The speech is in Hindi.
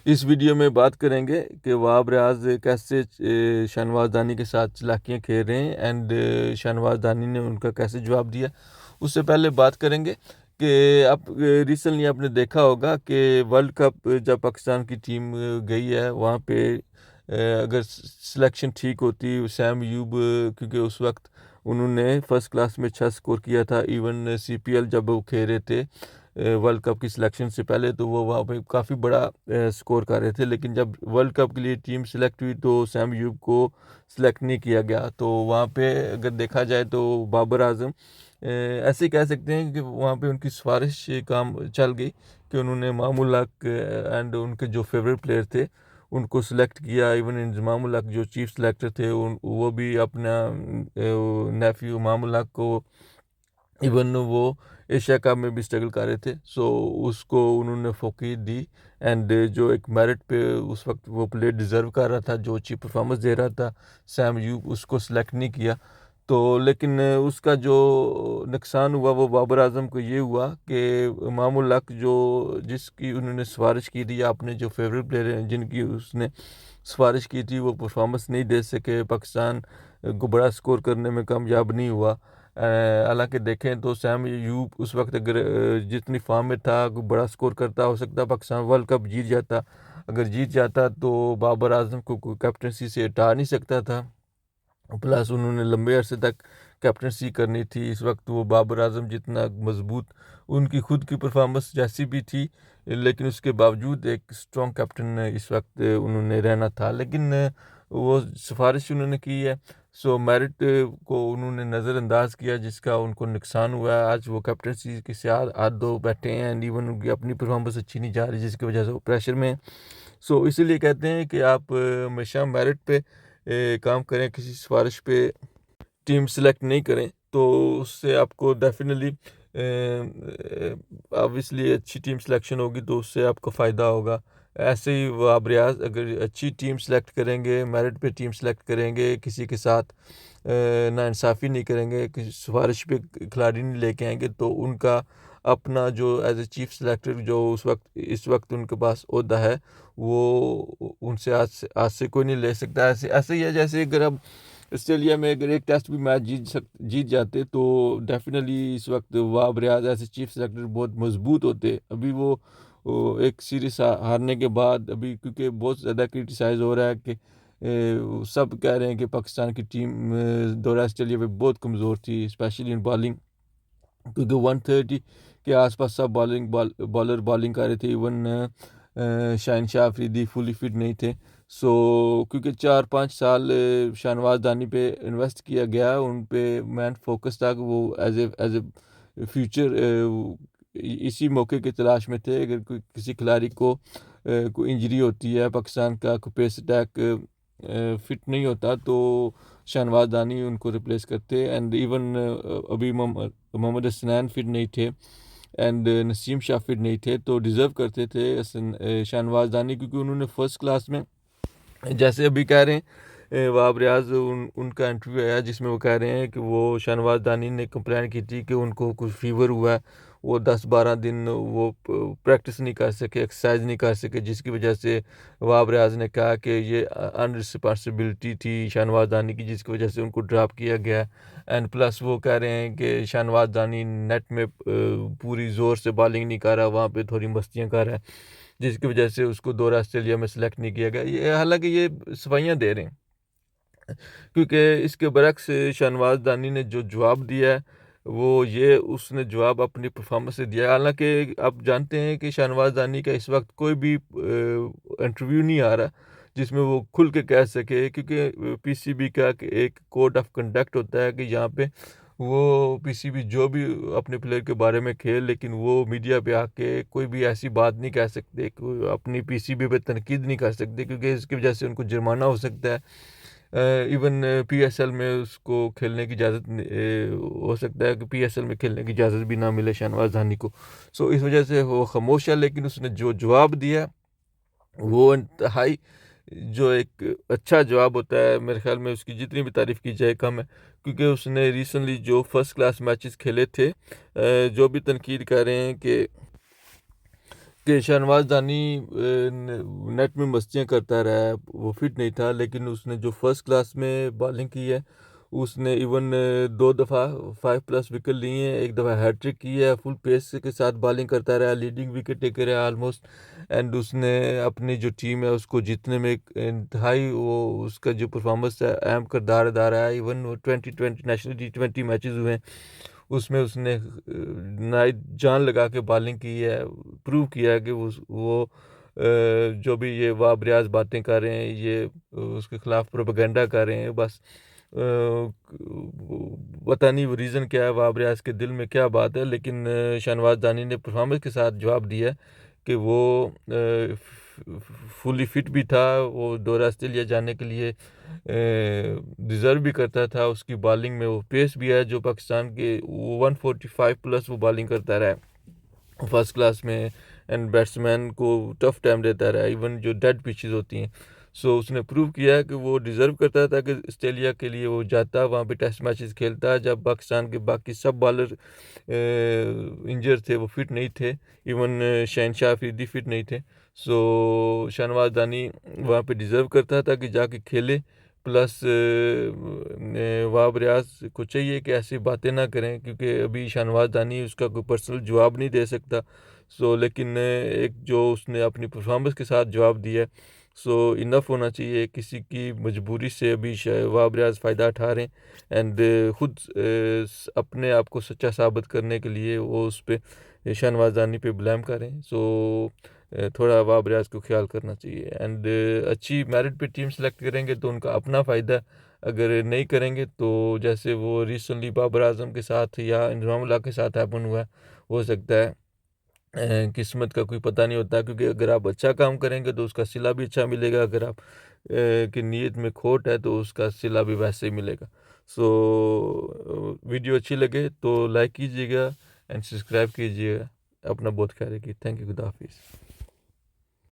इस वीडियो में बात करेंगे कि वहाब रियाज कैसे शाहनवाज दानी के साथ चालाकियाँ खेल रहे हैं एंड शाहनवाज दानी ने उनका कैसे जवाब दिया। उससे पहले बात करेंगे कि आप रिसेंटली आपने देखा होगा कि वर्ल्ड कप जब पाकिस्तान की टीम गई है वहाँ पे अगर सिलेक्शन ठीक होती सैम यूब क्योंकि उस वक्त उन्होंने फर्स्ट क्लास में अच्छा स्कोर किया था। इवन सीपीएल जब वो खेल रहे थे वर्ल्ड कप की सिलेक्शन से पहले तो वो वहाँ पे काफ़ी बड़ा स्कोर कर रहे थे, लेकिन जब वर्ल्ड कप के लिए टीम सेलेक्ट हुई तो सैम यूब को सिलेक्ट नहीं किया गया। तो वहाँ पे अगर देखा जाए तो बाबर आजम ऐसे ही कह सकते हैं कि वहाँ पे उनकी सिफारिश काम चल गई कि उन्होंने मामूल हक एंड उनके जो फेवरेट प्लेयर थे उनको सिलेक्ट किया। इवन इंजमामुल हक जो चीफ सेलेक्टर थे वो भी अपना नेफ्यू मामूल हक को इवन वो एशिया कप में भी स्ट्रगल कर रहे थे, सो उसको उन्होंने फौकीत दी। एंड जो एक मेरिट पे उस वक्त वो प्लेयर डिज़र्व कर रहा था, जो अच्छी परफॉर्मेंस दे रहा था, सैम यूब, उसको सिलेक्ट नहीं किया। तो लेकिन उसका जो नुकसान हुआ वो बाबर आजम को ये हुआ कि मामूल हक जो जिसकी उन्होंने सिफारिश की थी, अपने जो फेवरेट प्लेयर हैं जिनकी उसने सिफारिश की थी, वो परफॉर्मेंस नहीं दे सके, पाकिस्तान को बड़ा स्कोर करने में कामयाब नहीं हुआ। हालांकि देखें तो सैम यूब उस वक्त अगर जितनी फॉर्म में था कोई बड़ा स्कोर करता, हो सकता पाकिस्तान वर्ल्ड कप जीत जाता। अगर जीत जाता तो बाबर आजम को कोई कैप्टनसी से हटा नहीं सकता था, प्लस उन्होंने लंबे अरसे तक कैप्टनसी करनी थी। इस वक्त वो बाबर आजम जितना मजबूत, उनकी खुद की परफॉर्मेंस जैसी भी थी, लेकिन उसके बावजूद एक स्ट्रॉन्ग कैप्टन इस वक्त उन्होंने रहना था। लेकिन वो सिफारिश उन्होंने की है, सो मेरिट को उन्होंने नज़रअंदाज किया, जिसका उनको नुकसान हुआ है। आज वो कैप्टनसी के से हाथ धो बैठे हैं एंड इवन उनकी अपनी परफॉर्मेंस अच्छी नहीं जा रही, जिसकी वजह से वो प्रेशर में हैं। सो इसीलिए कहते हैं कि आप हमेशा मेरिट पे काम करें, किसी सिफारिश पे टीम सेलेक्ट नहीं करें, तो उससे आपको डेफिनेटली ऑब्वियसली अच्छी टीम सिलेक्शन होगी तो उससे आपको फ़ायदा होगा। ऐसे ही वो आप रियाज अगर अच्छी टीम सेलेक्ट करेंगे, मेरिट पे टीम सेलेक्ट करेंगे, किसी के साथ नाइंसाफ़ी नहीं करेंगे, किसी सिफारिश पे खिलाड़ी नहीं लेके आएंगे, तो उनका अपना जो एज ए चीफ सेलेक्टर जो उस वक्त इस वक्त उनके पास ओहदा है, वो उनसे आज से कोई नहीं ले सकता। ऐसे ऐसे ही है जैसे अगर अब ऑस्ट्रेलिया में अगर एक टेस्ट भी मैच जीत जाते तो डेफिनेटली इस वक्त वाब रियाज ऐसे चीफ सेलेक्टर बहुत मजबूत होते। अभी वो एक सीरीज हारने के बाद अभी क्योंकि बहुत ज़्यादा क्रिटिसाइज़ हो रहा है कि सब कह रहे हैं कि पाकिस्तान की टीम दौरा ऑस्ट्रेलिया में बहुत कमज़ोर थी, स्पेशली इन बॉलिंग, क्योंकि 130 के आसपास सब बॉलर बॉलिंग कर रहे थे। Even Shaheen Shah Afridi fully fit नहीं थे। सो क्योंकि 4-5 साल शाहनवाज दानी पे इन्वेस्ट किया गया, उन पे मैन फोकस था कि वो एज ए फ्यूचर इसी मौके की तलाश में थे। अगर कोई किसी खिलाड़ी को कोई इंजरी होती है, पाकिस्तान का कोई पेस अटैक फिट नहीं होता, तो शाहनवाज दानी उनको रिप्लेस करते। एंड इवन अभी मोहम्मद हसनैन फिट नहीं थे एंड नसीम शाह फिट नहीं थे, तो डिज़र्व करते थे शाहनवाज दानी, क्योंकि उन्होंने फर्स्ट क्लास में, जैसे अभी कह रहे हैं वाब रियाज उनका इंटरव्यू आया जिसमें वो कह रहे हैं कि वो शाहनवाज दानी ने कंप्लेन की थी कि उनको कुछ फीवर हुआ है, वो 10-12 दिन वो प्रैक्टिस नहीं कर सके, एक्सरसाइज नहीं कर सके, जिसकी वजह से वाब रियाज ने कहा कि ये अनरिस्पॉन्सिबिलिटी थी शाहनवाज दानी की, जिसकी वजह से उनको ड्रॉप किया गया। एंड प्लस वो कह रहे हैं कि शाहनवाज दानी नेट में पूरी ज़ोर से बॉलिंग नहीं कर रहा, वहाँ पे थोड़ी मस्तियाँ कर रहा है, जिसकी वजह से उसको दौरा ऑस्ट्रेलिया में सेलेक्ट नहीं किया गया। ये हालांकि ये सफाइयाँ दे रहे हैं, क्योंकि इसके बरक्स शाहनवाज दानी ने जो जवाब दिया है वो ये उसने जवाब अपनी परफॉर्मेंस से दिया है। हालांकि आप जानते हैं कि शाहनवाज दानी का इस वक्त कोई भी इंटरव्यू नहीं आ रहा जिसमें वो खुल के कह सके, क्योंकि पीसीबी का एक कोड ऑफ कंडक्ट होता है कि यहाँ पे वो पीसीबी जो भी अपने प्लेयर के बारे में खेल, लेकिन वो मीडिया पे आके कोई भी ऐसी बात नहीं कह सकते, कोई अपनी पीसीबी पे तनकीद नहीं कर सकते, क्योंकि इसकी वजह से उनको जुर्माना हो सकता है। इवन पीएसएल में उसको खेलने की इजाज़त हो सकता है कि पीएसएल में खेलने की इजाज़त भी ना मिले शाहनवाज दानी को। सो इस वजह से वो खामोश है, लेकिन उसने जो जवाब दिया वो इंतहाई जो एक अच्छा जवाब होता है, मेरे ख्याल में उसकी जितनी भी तारीफ़ की जाए कम है, क्योंकि उसने रिसेंटली जो फर्स्ट क्लास मैचेस खेले थे, जो भी तनकीद कर रहे हैं कि कि शहनवाज़ दानी नेट में मस्तियाँ करता रहा है, वो फिट नहीं था, लेकिन उसने जो फर्स्ट क्लास में बॉलिंग की है, उसने इवन 2 दफ़ा 5+ विकेट ली हैं, 1 दफ़ा हैट्रिक की है, फुल पेस के साथ बॉलिंग करता रहा, लीडिंग विकेट टेकर है ऑलमोस्ट। एंड उसने अपनी जो टीम है उसको जीतने में एक इंतहाई वो उसका जो परफॉर्मेंस है अहम किरदार अदा रहा है। इवन वो 2020 नेशनल T20 मैचेस हुए हैं, उसमें उसने नाइट जान लगा के बॉलिंग की है, प्रूव किया है कि वो जो भी ये वाह-बरियाज़ बातें कर रहे हैं, ये उसके खिलाफ प्रोपेगेंडा कर रहे हैं, बस पता नहीं वो रीज़न क्या है, बाबर रियाज़ के दिल में क्या बात है, लेकिन शहनवाज़ दानी ने परफॉर्मेंस के साथ जवाब दिया कि वो फुली फिट भी था, वो दौरा ऑस्ट्रेलिया जाने के लिए डिज़र्व भी करता था। उसकी बॉलिंग में वो पेस भी है जो पाकिस्तान के 145 प्लस वो बॉलिंग करता रहा है फर्स्ट क्लास में, एंड बैट्समैन को टफ टाइम देता रहा, इवन जो डेड पिचेस होती हैं। सो उसने प्रूव किया कि वो डिज़र्व करता था कि ऑस्ट्रेलिया के लिए वो जाता, वहाँ पे टेस्ट मैचेस खेलता, जब पाकिस्तान के बाकी सब बॉलर इंजर थे, वो फिट नहीं थे, इवन शहनशाह अफरीदी फिट नहीं थे। सो शहनवाज़ दानी वहाँ पे डिज़र्व करता था कि जाके खेले। प्लस वाब रियाज़ को चाहिए कि ऐसी बातें ना करें, क्योंकि अभी शहनवाज़ दानी उसका कोई पर्सनल जवाब नहीं दे सकता। सो लेकिन एक जो उसने अपनी परफॉर्मेंस के साथ जवाब दिया है, सो इनफ होना चाहिए। किसी की मजबूरी से अभी वाब रियाज़ फ़ायदा उठा रहे हैं, एंड खुद अपने आप को सच्चा साबित करने के लिए वो उस पे शहनवाज़ दानी पे ब्लेम करें। सो थोड़ा वाब रियाज़ को ख्याल करना चाहिए, एंड अच्छी मेरिट पे टीम सेलेक्ट करेंगे तो उनका अपना फ़ायदा, अगर नहीं करेंगे तो जैसे वो रिसेंटली बाबर आज़म के साथ या इंजमाम उल्लाह के साथ हैपन हुआ है, हो सकता है किस्मत का कोई पता नहीं होता, क्योंकि अगर आप अच्छा काम करेंगे तो उसका सिला भी अच्छा मिलेगा, अगर आप की नीयत में खोट है तो उसका सिला भी वैसे ही मिलेगा। सो वीडियो अच्छी लगे तो लाइक कीजिएगा एंड सब्सक्राइब कीजिएगा। अपना बहुत ख्याल रखिए। Thank you. खुदा हाफिज़।